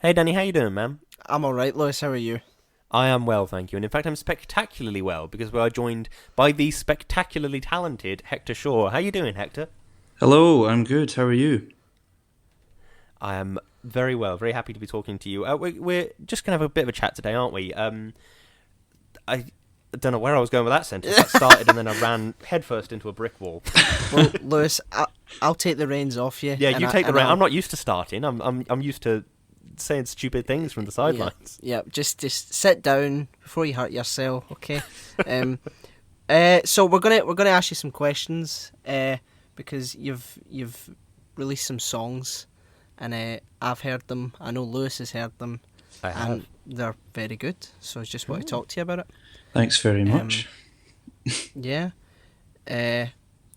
Hey Danny, how you doing, man? I'm alright, Lewis. How are you? I am well, thank you. And in fact, I'm spectacularly well because we are joined by the spectacularly talented Hector Shaw. How you doing, Hector? Hello, I'm good. How are you? I am very well, very happy to be talking to you. We're just gonna have a bit of a chat today, aren't we? I don't know where I was going with that sentence. That started and then I ran headfirst into a brick wall. Well, Lewis, I'll take the reins off you, Yeah, and you take the and rein. I'm I'll not used to starting. I'm used to saying stupid things from the yeah sidelines. yeah just sit down before you hurt yourself, okay? Um, so we're gonna ask you some questions, because you've released some songs, and I've heard them. I know Lewis has heard them, I have. and they're very good. So I just want to Ooh. talk to you about it. Thanks very Um, much. yeah. Uh,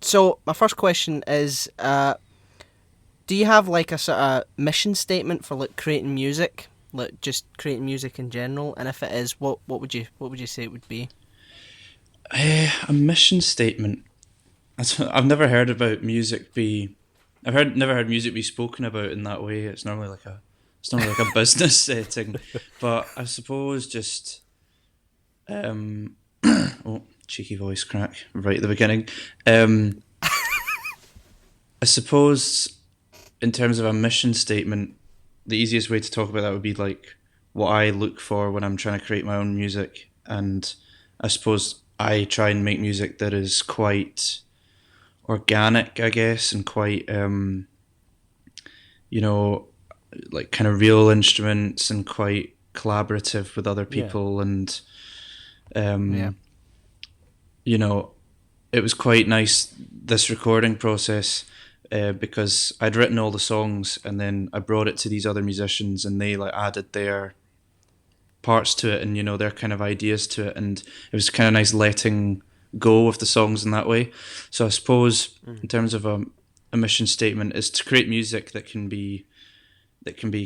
so my first question is, do you have like a sort of mission statement for like creating music, like just creating music in general? And if it is, what would you say it would be? A mission statement. I've never heard about music be. Never heard music be spoken about in that way. It's normally like a business setting, but I suppose just oh, cheeky voice crack right at the beginning. Um, I suppose in terms of a mission statement, the easiest way to talk about that would be like what I look for when I'm trying to create my own music, and I suppose I try and make music that is quite organic, I guess, and quite you know, like kind of real instruments and quite collaborative with other Yeah. people, and Yeah. um, you know, it was quite nice this recording process. Because I'd written all the songs and then I brought it to these other musicians and they like added their parts to it and their kind of ideas to it, and it was kind of nice letting go of the songs in that way. So I suppose in Mm. terms of a mission statement is to create music that can be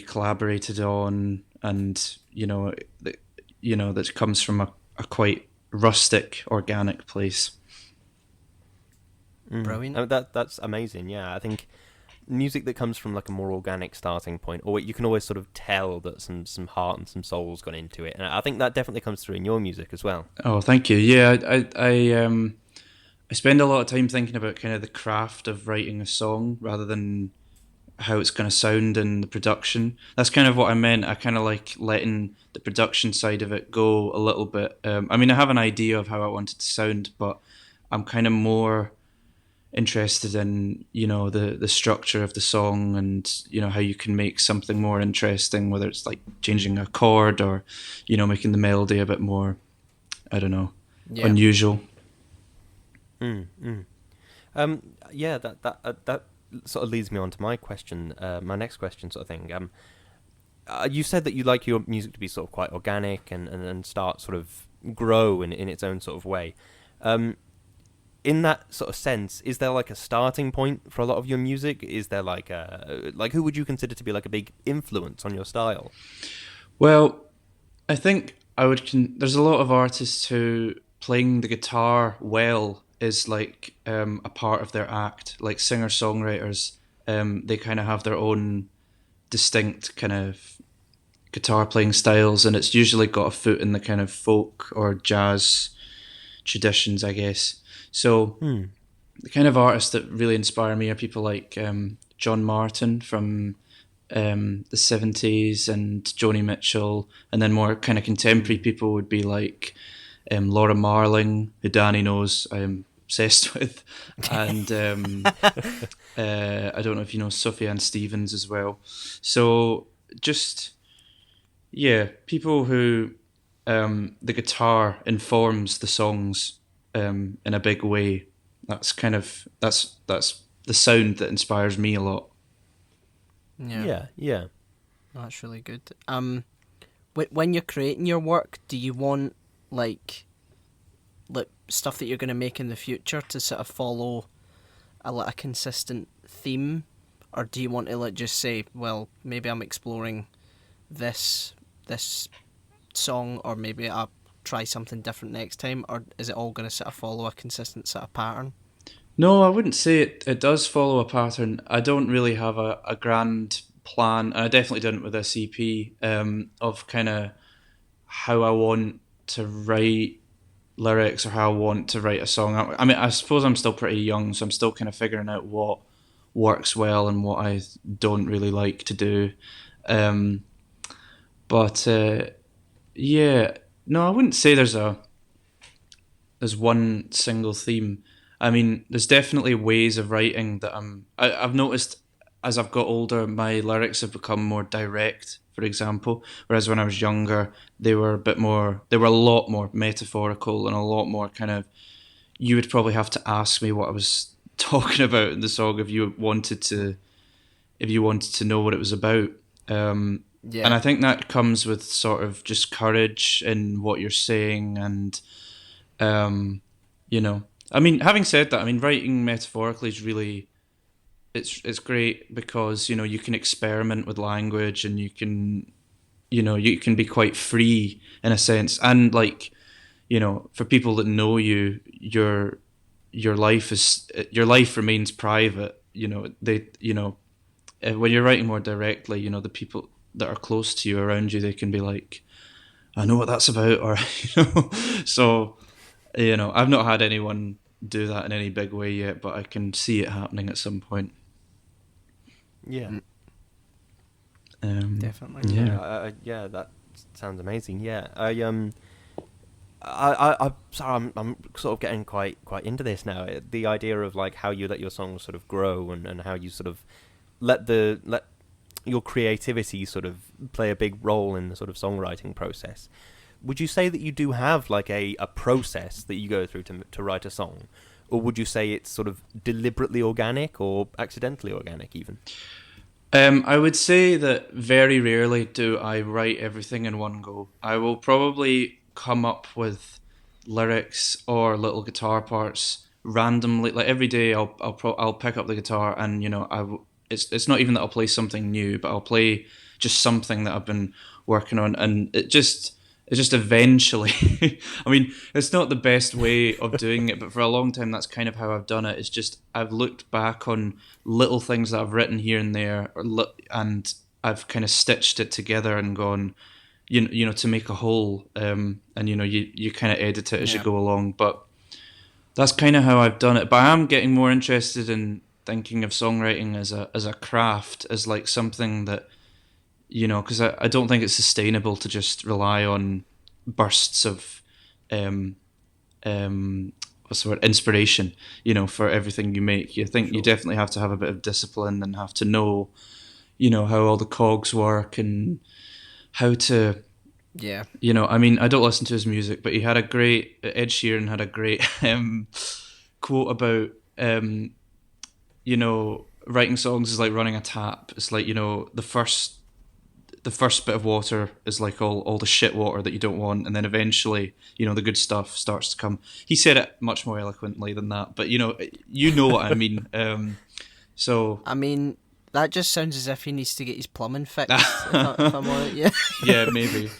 collaborated on, and that comes from a quite rustic organic place. Mm. Brilliant. Oh, that's amazing. Yeah, I think music that comes from like a more organic starting point, or you can always sort of tell that some heart and some soul's gone into it, and I think that definitely comes through in your music as well. Oh, thank you. Yeah, I spend a lot of time thinking about kind of the craft of writing a song rather than how it's going to sound in the production. That's kind of what I meant. I kind of like letting the production side of it go a little bit. I mean, I have an idea of how I want it to sound, but I'm kind of more interested in the structure of the song, and how you can make something more interesting, whether it's like changing a chord or making the melody a bit more, I don't know, Yeah. unusual. Mm, mm. Yeah, that sort of leads me on to my question, my next question, sort of thing. You said that you like your music to be sort of quite organic and start sort of grow in its own sort of way. Um, in that sort of sense, is there like a starting point for a lot of your music? Is there like who would you consider to be like a big influence on your style? Well, I think there's a lot of artists who playing the guitar well is like a part of their act. Like singer songwriters, they kind of have their own distinct kind of guitar playing styles, and it's usually got a foot in the kind of folk or jazz traditions, I guess. So Hmm. the kind of artists that really inspire me are people like John Martin from the 70s and Joni Mitchell, and then more kind of contemporary Hmm. people would be like Laura Marling, who Danny knows I'm obsessed with, and I don't know if you know Sufjan Stevens as well. So just yeah, people who the guitar informs the songs in a big way. That's the sound that inspires me a lot. Yeah. Yeah, yeah. That's really good. When you're creating your work, do you want like stuff that you're going to make in the future to sort of follow a consistent theme, or do you want to like just say, well, maybe I'm exploring this song, or maybe I'll try something different next time, or is it all going to sort of follow a consistent sort of pattern? No, I wouldn't say it does follow a pattern. I don't really have a grand plan, and I definitely didn't with this EP, of kind of how I want to write lyrics or how I want to write a song. I mean, I suppose I'm still pretty young, so I'm still kind of figuring out what works well and what I don't really like to do. Um, but yeah, no, I wouldn't say there's one single theme. I mean, there's definitely ways of writing that I've noticed as I've got older, my lyrics have become more direct, for example. Whereas when I was younger, they were a lot more metaphorical and a lot more kind of, you would probably have to ask me what I was talking about in the song if you wanted to know what it was about. And Yeah. I think that comes with sort of just courage in what you're saying, and you know, I mean, having said that, I mean, writing metaphorically is really, it's great because, you know, you can experiment with language and you can, you know, you can be quite free in a sense, and like, you know, for people that know you, your life remains private. You know, when you're writing more directly, you know, the people that are close to you around you, they can be like, I know what that's about, or you know. So, you know, I've not had anyone do that in any big way yet, but I can see it happening at some point. Yeah. Definitely. Yeah. Yeah, that sounds amazing. Yeah, sorry, I'm sort of getting quite into this now. The idea of like how you let your songs sort of grow, and how you sort of let your creativity sort of play a big role in the sort of songwriting process. Would you say that you do have like a process that you go through to write a song, or would you say it's sort of deliberately organic or accidentally organic even? I would say that very rarely do I write everything in one go. I will probably come up with lyrics or little guitar parts randomly. Like every day, I'll pick up the guitar, and you know, it's not even that I'll play something new, but I'll play just something that I've been working on, and it just eventually. I mean, it's not the best way of doing it, but for a long time, that's kind of how I've done it. It's just I've looked back on little things that I've written here and there, and I've kind of stitched it together and gone, you know, to make a whole. And you know, you kind of edit it as you Yeah. go along, but that's kind of how I've done it. But I am getting more interested in thinking of songwriting as a craft, as like something that, you know, because I don't think it's sustainable to just rely on bursts of um, what's the word, inspiration, you know, for everything you make. You think you definitely have to have a bit of discipline and have to know, you know, how all the cogs work and how to, Yeah. you know, I mean, I don't listen to his music, but Ed Sheeran had a great quote about, you know, writing songs is like running a tap. It's like, you know, the first bit of water is like all the shit water that you don't want, and then eventually, you know, the good stuff starts to come. He said it much more eloquently than that, but you know what I mean. So I mean, that just sounds as if he needs to get his plumbing fixed. If I'm honest, yeah. yeah, maybe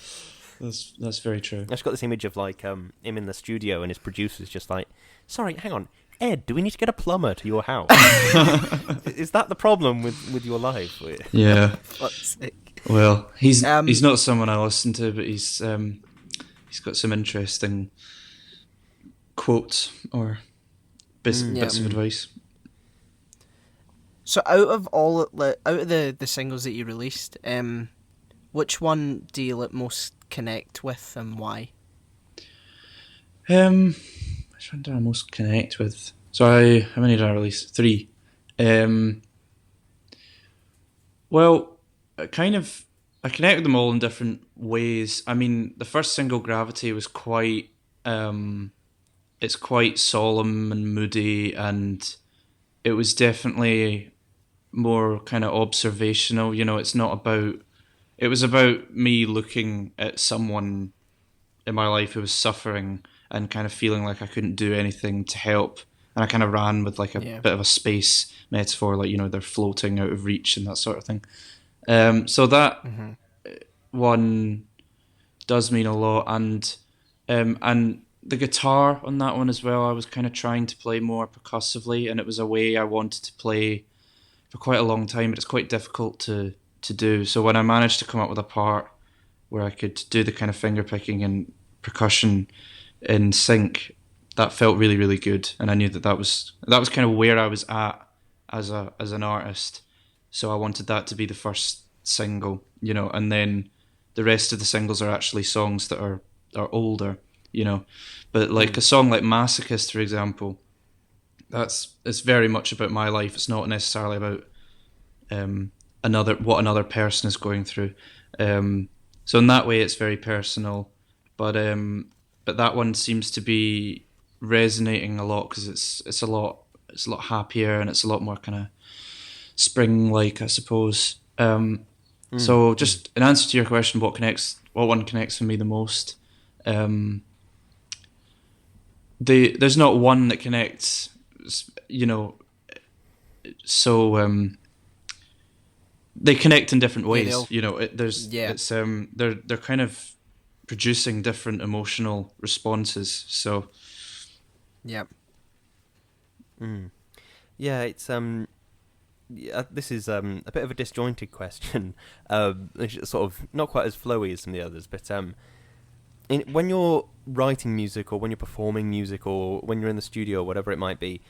that's very true. I've just got this image of like him in the studio and his producer's just like, sorry, hang on, Ed, do we need to get a plumber to your house? Is that the problem with your life? Yeah. Fuck's sake. Well, he's Um, not someone I listen to, but he's got some interesting quotes or bits of advice. So out of the singles that you released, which one do you most connect with, and why? Which one did I most connect with? So how many did I release? 3. Well, I connect with them all in different ways. I mean, the first single, Gravity, was quite it's quite solemn and moody, and it was definitely more kind of observational. You know, it was about me looking at someone in my life who was suffering and kind of feeling like I couldn't do anything to help. And I kind of ran with like a bit of a space metaphor, like, you know, they're floating out of reach and that sort of thing. So that one does mean a lot, and the guitar on that one as well. I was kind of trying to play more percussively, and it was a way I wanted to play for quite a long time. But it's quite difficult to to do. So when I managed to come up with a part where I could do the kind of finger picking and percussion in sync, that felt really, really good, and I knew that that was kind of where I was at as an artist. So I wanted that to be the first single, and then the rest of the singles are actually songs that are older, But like a song like Masochist, for example, it's very much about my life. It's not necessarily about another person is going through. So in that way, it's very personal. But that one seems to be resonating a lot because it's a lot happier, and it's a lot more kind of spring like, I suppose. So just in answer to your question, what one connects with me the most? There's not one that connects, so they connect in different ways. They're kind of producing different emotional responses. So Yeah. Yeah, it's this is a bit of a disjointed question. It's sort of not quite as flowy as some of the others, but when you're writing music, or when you're performing music, or when you're in the studio, or whatever it might be,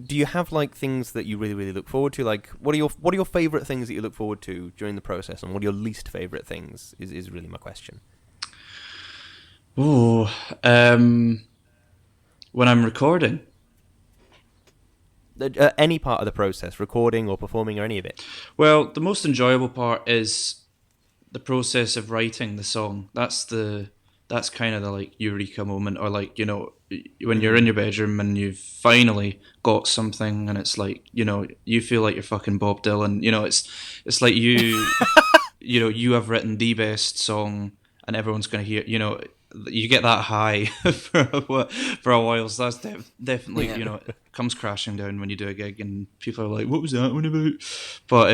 do you have like things that you really, really look forward to? Like, what are your favorite things that you look forward to during the process, and what are your least favorite things? Is really my question. Oh, when I'm recording. Any part of the process, recording or performing or any of it. Well, the most enjoyable part is the process of writing the song. That's kind of the like eureka moment, or like, when you're in your bedroom and you've finally got something, and it's like, you feel like you're fucking Bob Dylan. It's like you have written the best song, and everyone's going to hear. You get that high for a while. So that's definitely, it comes crashing down when you do a gig and people are like, "What was that one about?" But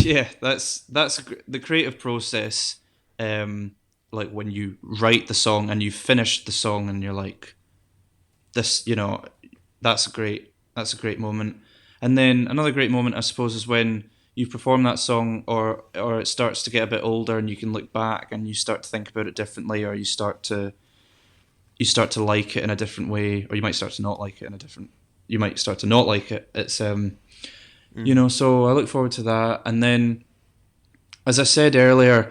yeah, that's the creative process. Like when you write the song and you finish the song and you're like, this, that's a great moment. And then another great moment, I suppose, is when you perform that song, or it starts to get a bit older, and you can look back and you start to think about it differently, or you start to like it in a different way, or you might start to not like it you might start to not like it. It's so I look forward to that. And then, as I said earlier,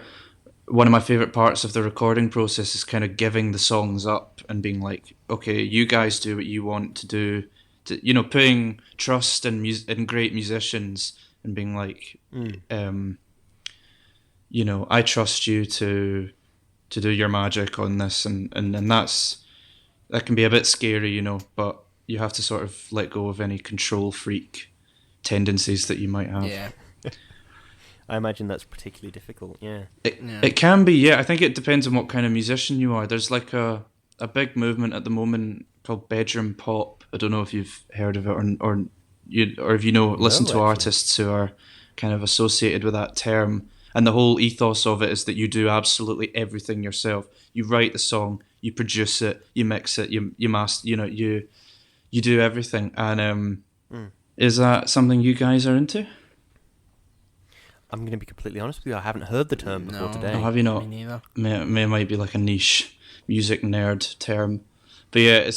one of my favorite parts of the recording process is kind of giving the songs up and being like, okay, you guys do what you want to do, putting trust in great musicians, and being like, I trust you to do your magic on this, and that can be a bit scary, but you have to sort of let go of any control freak tendencies that you might have. Yeah. I imagine that's particularly difficult. Yeah. It can be. Yeah, I think it depends on what kind of musician you are. There's like a big movement at the moment called bedroom pop. I don't know if you've heard of it, or if listen to artists who are kind of associated with that term. And the whole ethos of it is that you do absolutely everything yourself. You write the song, you produce it, you mix it, you master. You do everything. And is that something you guys are into? I'm going to be completely honest with you. I haven't heard the term before today. Oh, have you not? Me neither. It might be like a niche music nerd term, but yeah,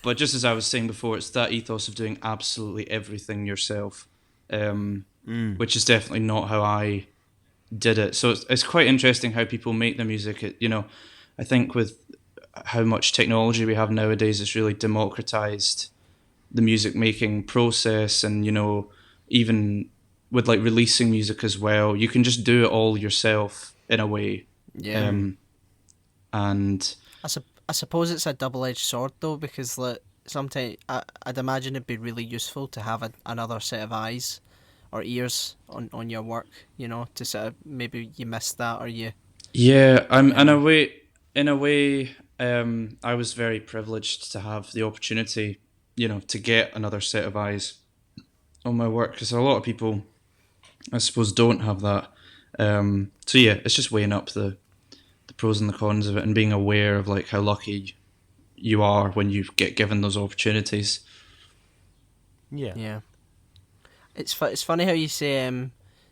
But just as I was saying before, it's that ethos of doing absolutely everything yourself, which is definitely not how I did it. So it's quite interesting how people make their music. I think with how much technology we have nowadays, it's really democratized the music making process, and even with like releasing music as well, you can just do it all yourself in a way. Yeah. And I suppose it's a double-edged sword though, because like sometimes I'd imagine it'd be really useful to have another set of eyes or ears on your work, to sort of, maybe you missed that, or you. Yeah, in a way, I was very privileged to have the opportunity, to get another set of eyes on my work, because a lot of people, I suppose, don't have that. So yeah, it's just weighing up the pros and the cons of it, and being aware of like how lucky you are when you get given those opportunities. Yeah. Yeah. It's funny how you say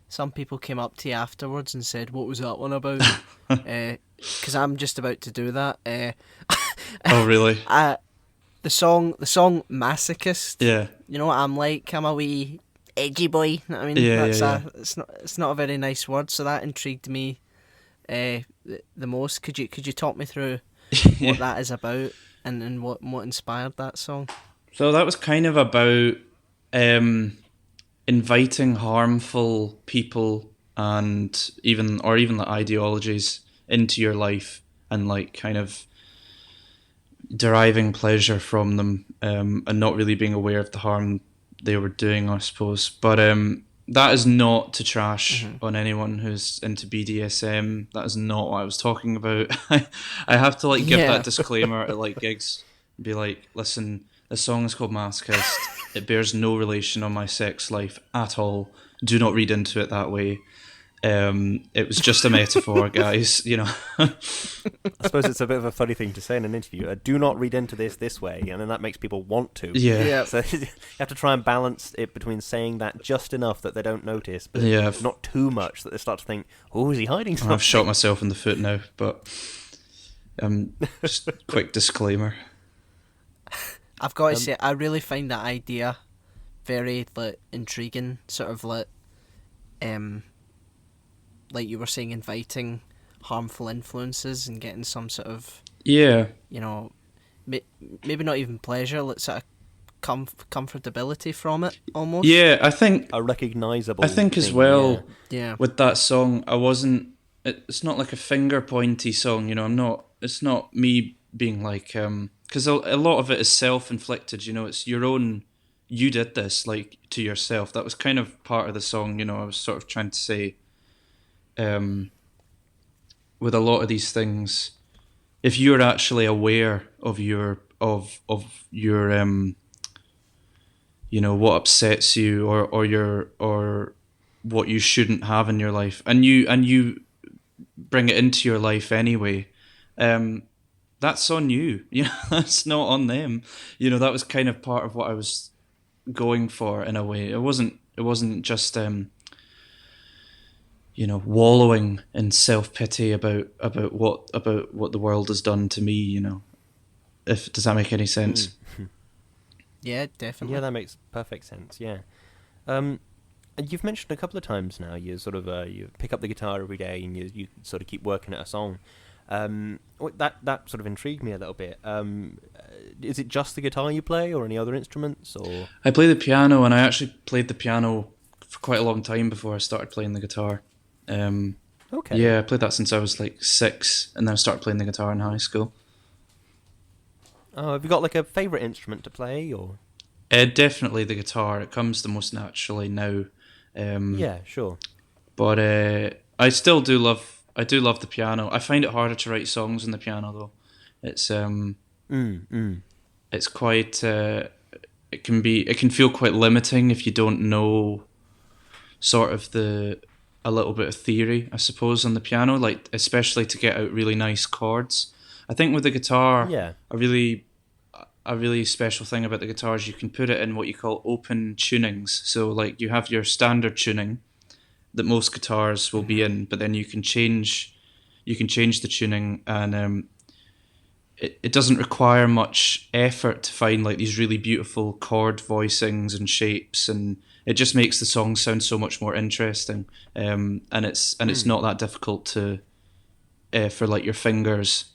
some people came up to you afterwards and said, "What was that one about?" Because I'm just about to do that. Oh, really? The song "Masochist." Yeah. You know what I'm like? I'm a wee edgy boy. You know what I mean? Yeah, That's yeah, it's not a very nice word, so that intrigued me the most. Could you talk me through yeah. what that is about and what inspired that song? So that was kind of about inviting harmful people and even the ideologies into your life, and like kind of deriving pleasure from them, and not really being aware of the harm they were doing, I suppose. But that is not to trash on anyone who's into BDSM. That is not what I was talking about. I have to like give Yeah. that disclaimer at like gigs, be like, listen, the song is called Masochist. It bears no relation on my sex life at all. Do not read into it that way. It was just a metaphor, guys. You know. I suppose it's a bit of a funny thing to say in an interview. Do not read into this way, and then that makes people want to. Yeah. Yeah. So you have to try and balance it between saying that just enough that they don't notice, but Yeah. not too much that they start to think, "Oh, is he hiding something?" I've shot myself in the foot now, but just quick disclaimer. I've got to say, I really find that idea very like intriguing. Sort of like you were saying, inviting harmful influences and getting some sort of, Yeah, you know, maybe not even pleasure, like sort of comfortability from it almost. yeah. I think A recognisable. as thing, well Yeah. with that song, I wasn't. It's not like a finger pointy song, you know. I'm not. It's not me being like because a lot of it is self inflicted. You know, it's your own. You did this like to yourself. That was kind of part of the song. You know, I was sort of trying to say, with a lot of these things, if you're actually aware of your you know, what upsets you, or what you shouldn't have in your life, and you bring it into your life anyway, that's on you. You know, that's not on them. You know, that was kind of part of what I was going for in a way. It wasn't just you know, wallowing in self-pity about what the world has done to me, you know. If does that make any sense? Yeah, definitely. Yeah, that makes perfect sense. Yeah. And you've mentioned a couple of times now. You sort of you pick up the guitar every day and you sort of keep working at a song. That sort of intrigued me a little bit. Is it just the guitar you play, or any other instruments? Or I play the piano, and I actually played the piano for quite a long time before I started playing the guitar. okay, Yeah, I played that since I was like 6, and then I started playing the guitar in high school. Oh, have you got like a favourite instrument to play, or? Definitely the guitar. It comes the most naturally now. Yeah, sure. But I still do love. I do love the piano. I find it harder to write songs on the piano though. It's it's quite. It can feel quite limiting if you don't know sort of a little bit of theory, I suppose, on the piano. Like especially to get out really nice chords. I think with the guitar, Yeah. a really special thing about the guitar is you can put it in what you call open tunings. So like you have your standard tuning that most guitars will be in, but then you can change the tuning, and it doesn't require much effort to find like these really beautiful chord voicings and shapes, and it just makes the song sound so much more interesting. And it's not that difficult to for like your fingers,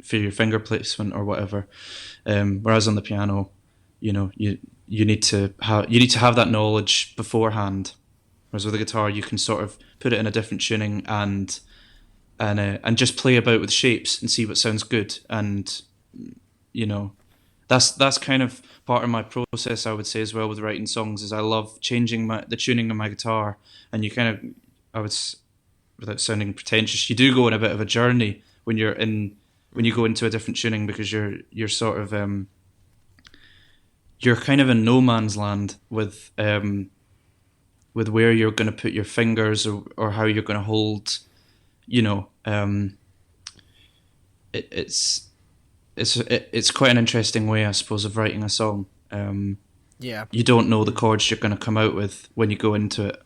for your finger placement or whatever. Whereas on the piano, you know, you need to have that knowledge beforehand. Whereas with the guitar, you can sort of put it in a different tuning and just play about with shapes and see what sounds good. And you know, that's kind of part of my process, I would say, as well with writing songs. Is I love changing the tuning of my guitar, and you kind of, without sounding pretentious, you do go on a bit of a journey when you go into a different tuning, because you're sort of you're kind of in no man's land with where you're going to put your fingers, or how you're going to hold, you know. It's quite an interesting way, I suppose, of writing a song. Yeah. you don't know the chords you're going to come out with when you go into it.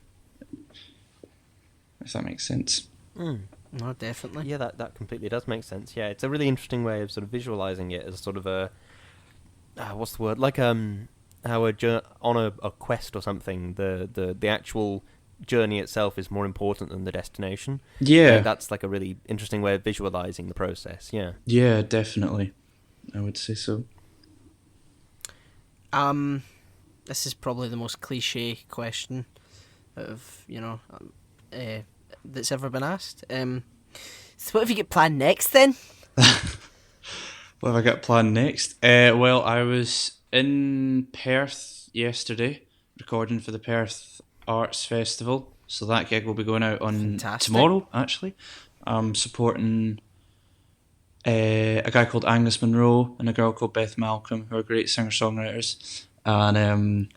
If that makes sense. Mm. No, definitely. Yeah, that completely does make sense. Yeah, it's a really interesting way of sort of visualizing it as sort of a what's the word? Like how on a quest or something, the actual journey itself is more important than the destination. I think Yeah, that's like a really interesting way of visualizing the process. Yeah. yeah, definitely. I would say so. This is probably the most cliche question of that's ever been asked. So what have you got planned next then? What have I got planned next? Well, I was in Perth yesterday recording for the Perth Arts Festival. So that gig will be going out on Fantastic. tomorrow, actually. I'm supporting a guy called Angus Monroe and a girl called Beth Malcolm, who are great singer-songwriters. And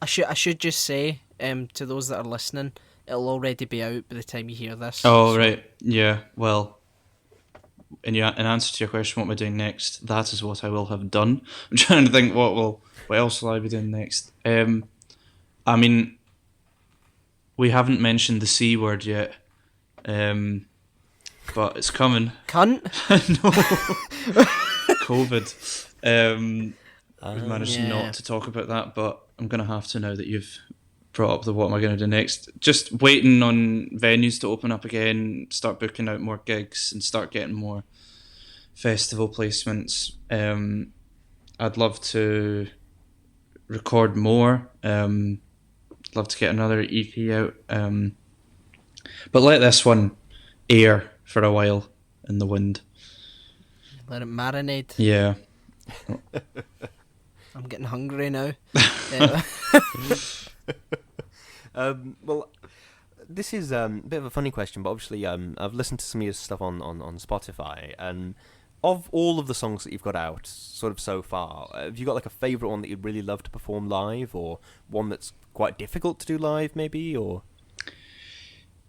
I should just say to those that are listening, it'll already be out by the time you hear this. oh, so- right. Yeah, well, in answer to your question, what am I doing next? That is what I will have done. I'm trying to think what else will I be doing next. I mean, we haven't mentioned the C word yet, but it's coming. Cunt. No, COVID. We've managed Yeah. not to talk about that, but I'm gonna have to now that you've brought up the what am I gonna do next. Just waiting on venues to open up again, start booking out more gigs, and start getting more festival placements. I'd love to record more. Love to get another EP out. But let this one air for a while in the wind. Let it marinate. Yeah. I'm getting hungry now. Well, this is a bit of a funny question, but obviously I've listened to some of your stuff on Spotify, and of all of the songs that you've got out, sort of so far, have you got like a favourite one that you'd really love to perform live, or one that's quite difficult to do live, maybe, or?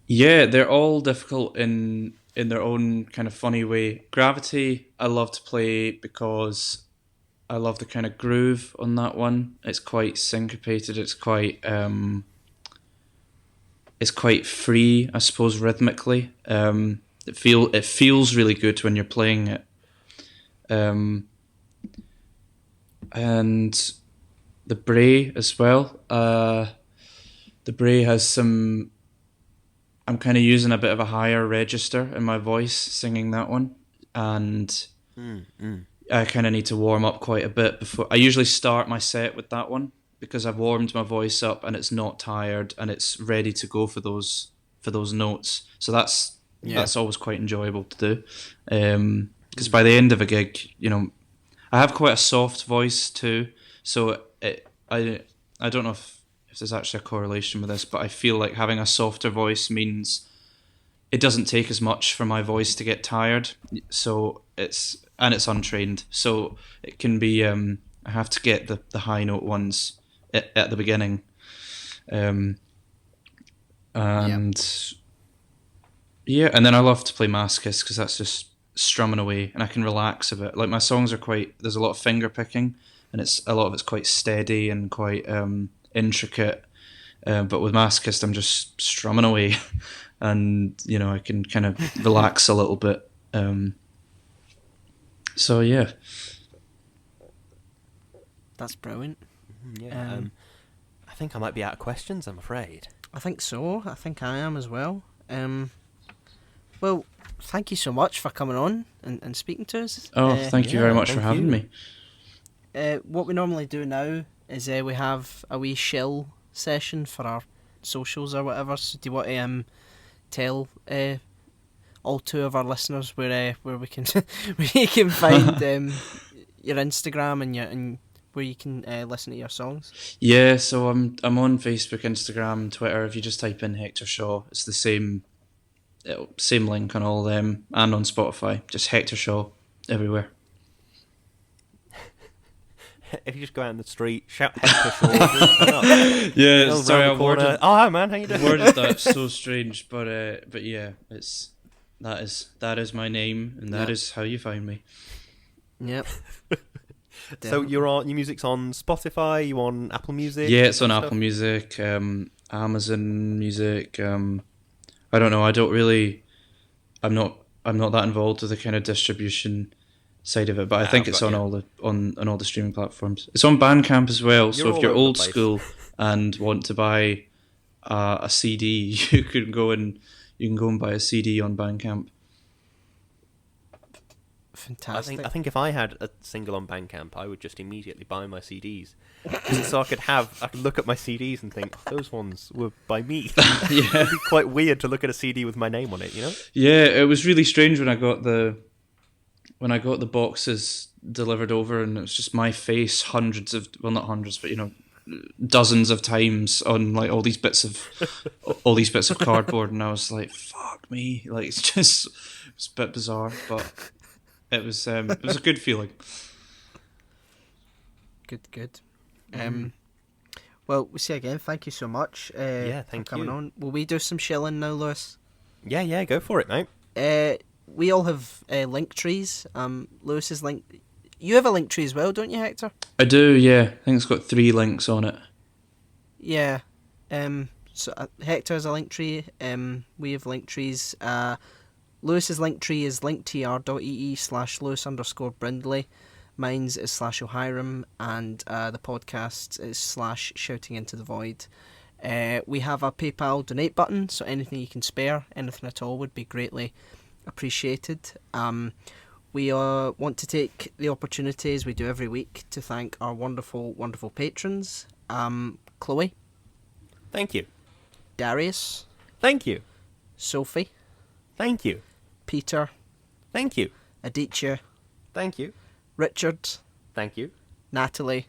Yeah, they're all difficult in their own kind of funny way. Gravity, I love to play because I love the kind of groove on that one. It's quite syncopated. It's quite free, I suppose, rhythmically. It feels really good when you're playing it. And the Bray as well. The Bray has some. I'm kind of using a bit of a higher register in my voice singing that one, and I kind of need to warm up quite a bit before. I usually start my set with that one because I've warmed my voice up and it's not tired and it's ready to go for those notes. So that's always quite enjoyable to do. Because by the end of a gig, I have quite a soft voice too. So I don't know if there's actually a correlation with this, but I feel like having a softer voice means it doesn't take as much for my voice to get tired. So it's untrained. So it can be, I have to get the high note ones at the beginning. And yeah, and then I love to play Mascis because that's just strumming away and I can relax a bit. Like my songs are there's a lot of finger picking and a lot of it's quite steady and quite intricate. But with Mascis, I'm just strumming away and, I can kind of relax a little bit. So yeah. That's brilliant. Yeah. I think I might be out of questions, I'm afraid. I think so. I think I am as well. Well, thank you so much for coming on and speaking to us. Oh, thank you very much for having me. What we normally do now is we have a wee shill session for our socials or whatever. So do you want to tell all two of our listeners where we can where you can find your Instagram and where you can listen to your songs? Yeah, so I'm on Facebook, Instagram, Twitter. If you just type in Hector Shaw, it's the same link on all of them, and on Spotify. Just Hector Shaw everywhere. If you just go out in the street, shout Hector Shaw. Yeah, sorry, I worded. Oh, hi man, how you doing? Worded that so strange, but yeah, that is my name, and that is how you find me. Yep. So your music's on Spotify, you on Apple Music? Yeah, it's on stuff? Apple Music, Amazon Music. I don't know. I don't really. I'm not that involved with the kind of distribution side of it, but I think it's on all the on all the streaming platforms. It's on Bandcamp as well. So if you're old school and want to buy a CD, you can go and buy a CD on Bandcamp. Fantastic. I think if I had a single on Bandcamp, I would just immediately buy my CDs, so I could look at my CDs and think those ones were by me. Yeah, it'd be quite weird to look at a CD with my name on it, you know? Yeah, it was really strange when I got the boxes delivered over, and it was just my face not hundreds, but dozens of times on like all these bits of cardboard, and I was like, "Fuck me!" Like it's a bit bizarre, but it was a good feeling. Good. Well, we see again. Thank you so much. Thank for coming you. on. Will we do some shilling now, Lewis? Yeah, go for it, mate. We all have link trees. Lewis's link. You have a link tree as well, don't you, Hector? I do, yeah. I think it's got 3 links on it. Yeah. So Hector has a link tree. We have link trees. Lewis's link tree is linktr.ee/Lewis_Brindley. Mine's is /O'Hiram, and the podcast is /Shouting Into the Void. We have a PayPal donate button, so anything you can spare, anything at all, would be greatly appreciated. We want to take the opportunity, as we do every week, to thank our wonderful, wonderful patrons. Chloe. Thank you. Darius. Thank you. Sophie. Thank you. Peter. Thank you. Aditya. Thank you. Richard. Thank you. Natalie.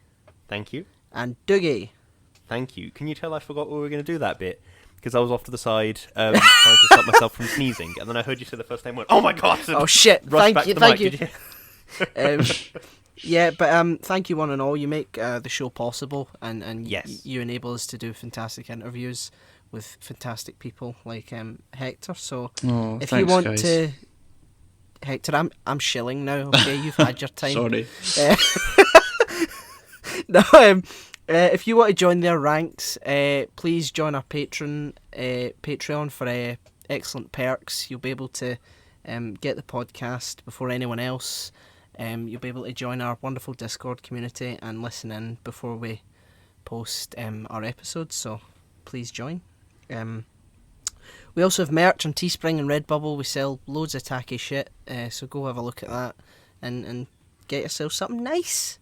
Thank you. And Dougie. Thank you. Can you tell I forgot we were going to do that bit? Because I was off to the side trying to stop myself from sneezing, and then I heard you say the first name and went, "Oh my god!" Oh shit! Thank you. Thank you. Yeah, but thank you one and all. You make the show possible, and yes, you enable us to do fantastic interviews with fantastic people like Hector. So if you want to, Hector, I'm shilling now. Okay, you've had your time. Sorry. No, if you want to join their ranks, please join our Patreon for excellent perks. You'll be able to get the podcast before anyone else. You'll be able to join our wonderful Discord community and listen in before we post our episodes, so please join. We also have merch on Teespring and Redbubble. We sell loads of tacky shit, so go have a look at that and get yourself something nice.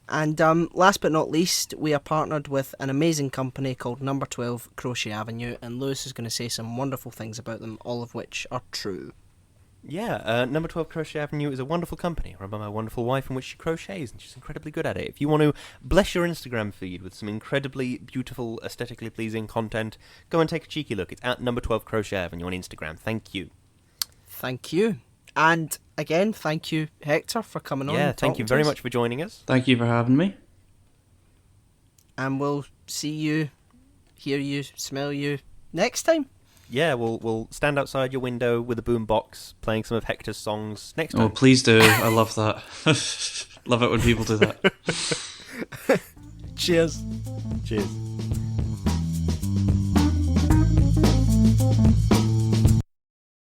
And last but not least, we are partnered with an amazing company called Number 12 Crochet Avenue, and Lewis is going to say some wonderful things about them, all of which are true. Yeah, Number 12 Crochet Avenue is a wonderful company run by my wonderful wife, in which she crochets, and she's incredibly good at it. If you want to bless your Instagram feed with some incredibly beautiful, aesthetically pleasing content, go and take a cheeky look. It's at Number 12 Crochet Avenue on Instagram. Thank you. Thank you. And again, thank you, Hector, for coming on. Yeah, thank you very much for joining us. Thank you for having me. And we'll see you, hear you, smell you next time. Yeah, we'll stand outside your window with a boombox playing some of Hector's songs next time. Oh, please do. I love that. Love it when people do that. Cheers. Cheers.